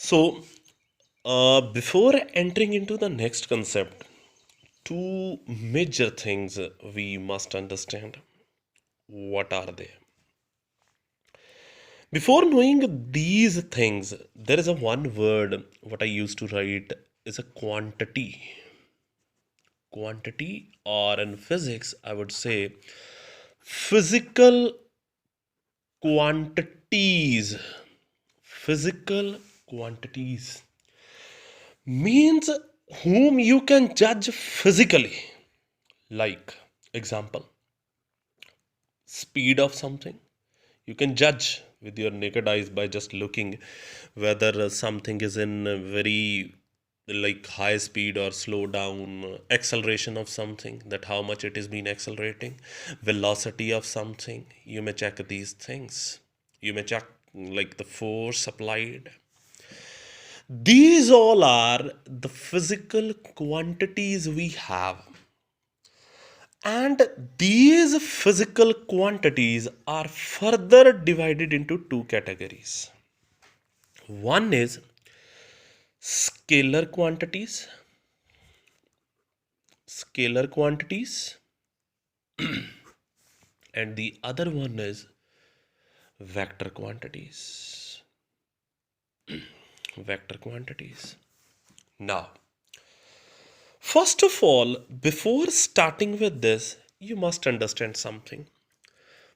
So, before entering into the next concept, two major things we must understand. What are they? Before knowing these things, there is a one word what I used to write is a quantity. Quantity, or in physics, I would say physical quantities. Physical quantities means whom you can judge physically. Like, example, speed of something. You can judge with your naked eyes by just looking whether something is in a very like high speed or slow down. Acceleration of something, that how much it is been accelerating. Velocity of something, you may check these things. You may check like the force applied. These all are the physical quantities we have. And these physical quantities are further divided into two categories. One is scalar quantities, scalar quantities, and the other one is vector quantities. Vector quantities. Now, first of all, before starting with this, you must understand something.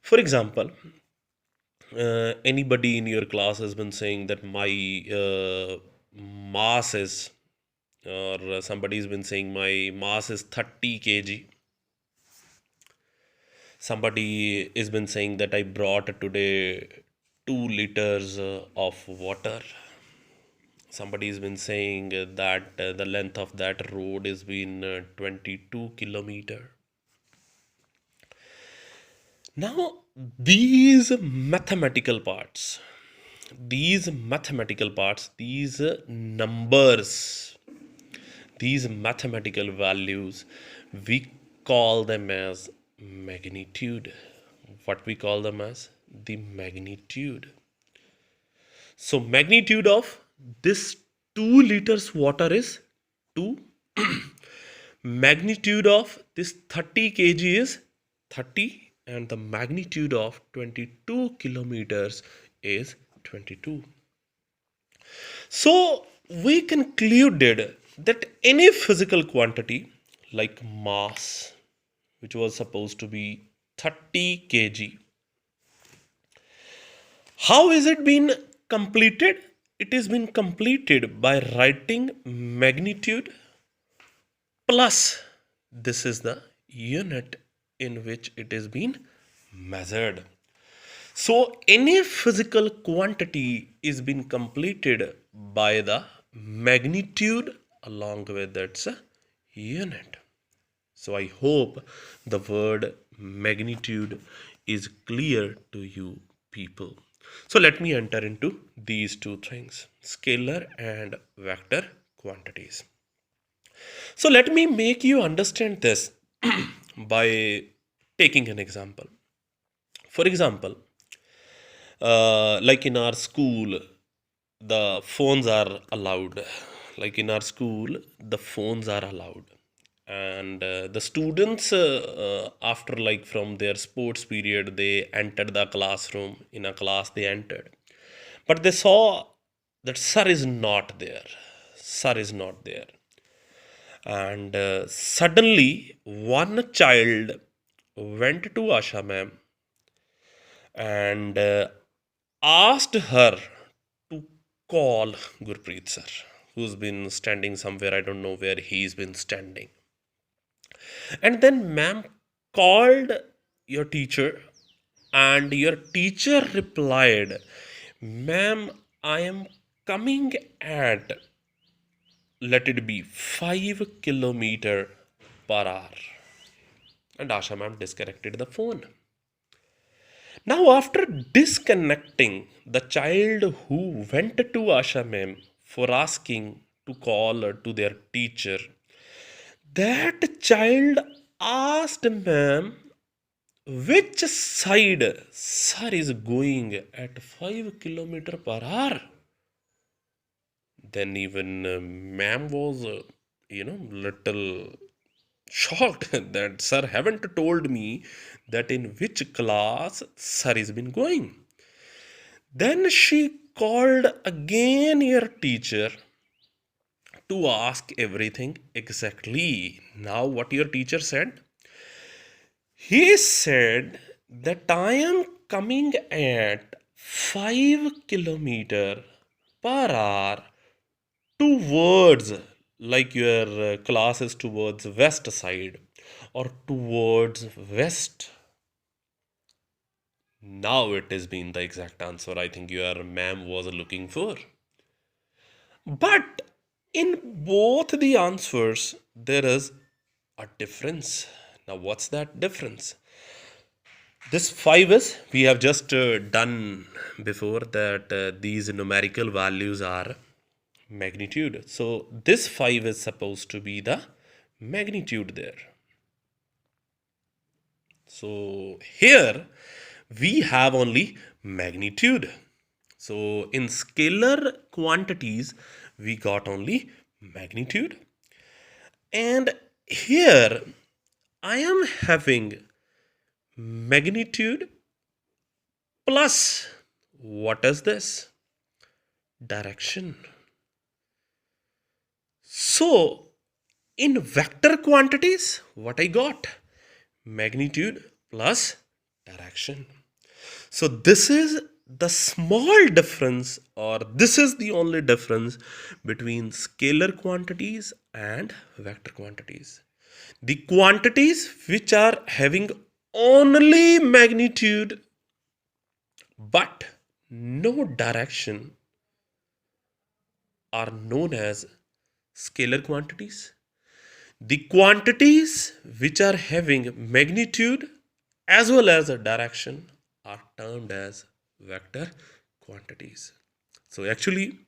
For example, anybody in your class has been saying that my mass is, or somebody's been saying my mass is 30 kg. Somebody has been saying that I brought today 2 liters of water. Somebody has been saying that the length of that road has been 22 kilometer. Now, these mathematical parts, these numbers, these mathematical values, we call them as magnitude. What we call them as the magnitude. So, magnitude of this 2 liters water is 2. Magnitude of this 30 kg is 30, and the magnitude of 22 kilometers is 22. So we concluded that any physical quantity like mass, which was supposed to be 30 kg, how is it been completed? It has been completed by writing magnitude plus this is the unit in which it is being measured. So any physical quantity is being completed by the magnitude along with its unit. So I hope the word magnitude is clear to you people. So let me enter into these two things, scalar and vector quantities. So let me make you understand this by taking an example. For example, like in our school, the phones are allowed. Like in our school, the phones are allowed. And the students, after like from their sports period, they entered the classroom. In a class, they entered. But they saw that sir is not there. Sir is not there. And suddenly, one child went to Asha ma'am and asked her to call Gurpreet sir, who's been standing somewhere. I don't know where he's been standing. And then ma'am called your teacher, and your teacher replied, ma'am, I am coming at, let it be 5 kilometer per hour. And Asha ma'am disconnected the phone. Now, after disconnecting, the child who went to Asha ma'am for asking to call to their teacher, that child asked ma'am which side sir is going at 5 kilometer per hour. Then even ma'am was, little shocked that sir haven't told me that in which class sir has been going. Then she called again your teacher to ask everything exactly. Now, what your teacher said? He said that I am coming at 5 kilometer per hour towards, like your class is towards west side or towards west. Now it has been the exact answer I think your ma'am was looking for. But in both the answers, there is a difference. Now, what's that difference? This 5 is, we have just done before that these numerical values are magnitude. So, this 5 is supposed to be the magnitude there. So, here we have only magnitude. So, in scalar quantities, we got only magnitude. And here I am having magnitude plus, what is this? Direction. So, in vector quantities, what I got? Magnitude plus direction. So, this is the small difference, or this is the only difference between scalar quantities and vector quantities. The quantities which are having only magnitude but no direction are known as scalar quantities. The quantities which are having magnitude as well as a direction are termed as vector quantities. So actually,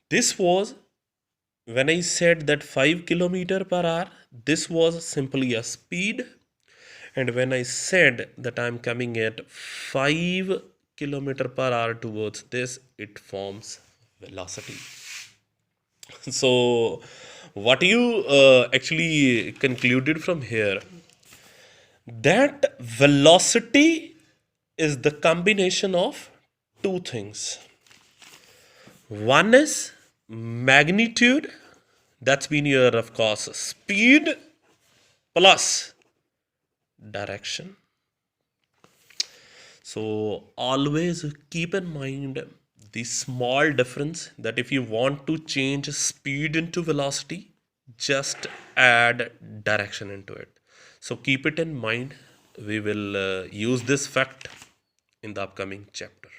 this was when I said that 5 kilometer per hour, this was simply a speed. And when I said that I'm coming at 5 kilometer per hour towards this, it forms velocity. So, what you actually concluded from here, that velocity is the combination of two things. One is magnitude, that's been your, of course, speed plus direction. So always keep in mind the small difference that if you want to change speed into velocity, just add direction into it. So keep it in mind. We will use this fact in the upcoming chapter.